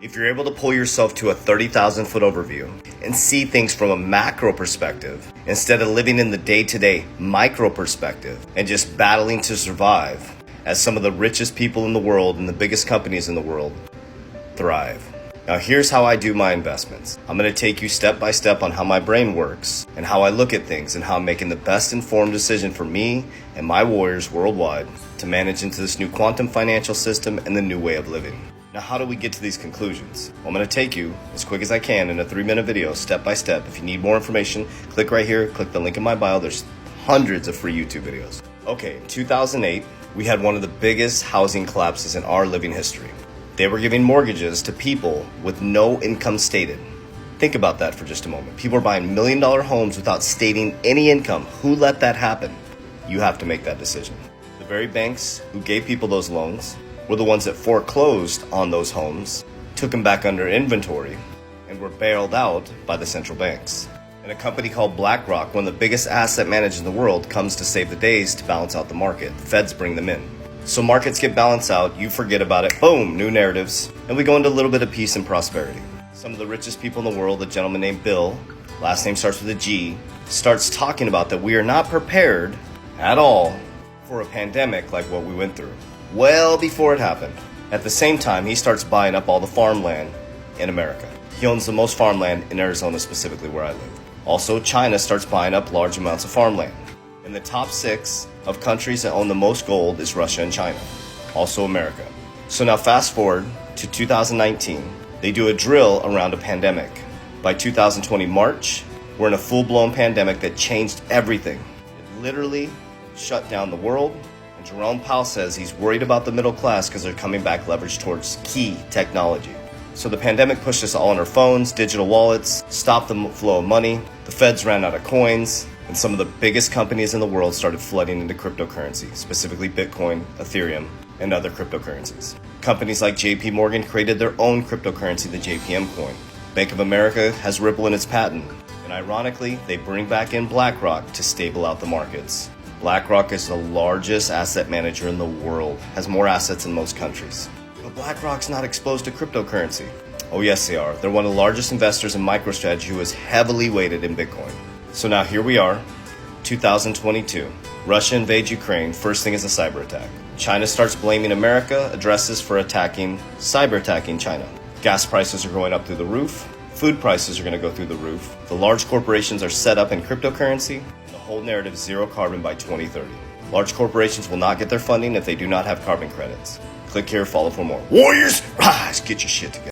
If you're able to pull yourself to a 30,000 foot overview and see things from a macro perspective, instead of living in the day-to-day micro perspective and just battling to survive, as some of the richest people in the world and the biggest companies in the world thrive. Now here's how I do my investments. I'm going to take you step by step on how my brain works and how I look at things and how I'm making the best informed decision for me and my warriors worldwide to manage into this new quantum financial system and the new way of living. Now, how do we get to these conclusions? Well, I'm going to take you as quick as I can in a 3-minute video, step by step. If you need more information, click right here, click the link in my bio. There's hundreds of free YouTube videos. Okay, in 2008, we had one of the biggest housing collapses in our living history. They were giving mortgages to people with no income stated. Think about that for just a moment. People are buying $1 million homes without stating any income. Who let that happen? You have to make that decision. The very banks who gave people those loans were the ones that foreclosed on those homes, took them back under inventory, and were bailed out by the central banks. And a company called BlackRock, one of the biggest asset managers in the world, comes to save the days to balance out the market. The feds bring them in. So markets get balanced out, you forget about it, boom, new narratives, and we go into a little bit of peace and prosperity. Some of the richest people in the world, a gentleman named Bill, last name starts with a G, starts talking about that we are not prepared at all for a pandemic like what we went through. Well before it happened. At the same time, he starts buying up all the farmland in America. He owns the most farmland in Arizona, specifically where I live. Also, China starts buying up large amounts of farmland. In the top 6 of countries that own the most gold is Russia and China. Also America. So now fast forward to 2019. They do a drill around a pandemic. By 2020 March, we're in a full-blown pandemic that changed everything. It literally shut down the world. Jerome Powell says he's worried about the middle class because they're coming back leveraged towards key technology. So the pandemic pushed us all on our phones, digital wallets, stopped the flow of money, the feds ran out of coins, and some of the biggest companies in the world started flooding into cryptocurrency, specifically Bitcoin, Ethereum, and other cryptocurrencies. Companies like JP Morgan created their own cryptocurrency, the JPM coin. Bank of America has Ripple in its patent. And ironically, they bring back in BlackRock to stable out the markets. BlackRock is the largest asset manager in the world, has more assets in most countries. But BlackRock's not exposed to cryptocurrency. Oh yes, they are. They're one of the largest investors in MicroStrategy who is heavily weighted in Bitcoin. So now here we are, 2022. Russia invades Ukraine. First thing is a cyber attack. China starts blaming America, addresses for cyber attacking China. Gas prices are going up through the roof. Food prices are going to go through the roof. The large corporations are set up in cryptocurrency. The whole narrative is zero carbon by 2030. Large corporations will not get their funding if they do not have carbon credits. Click here, follow for more. Warriors, rise, get your shit together.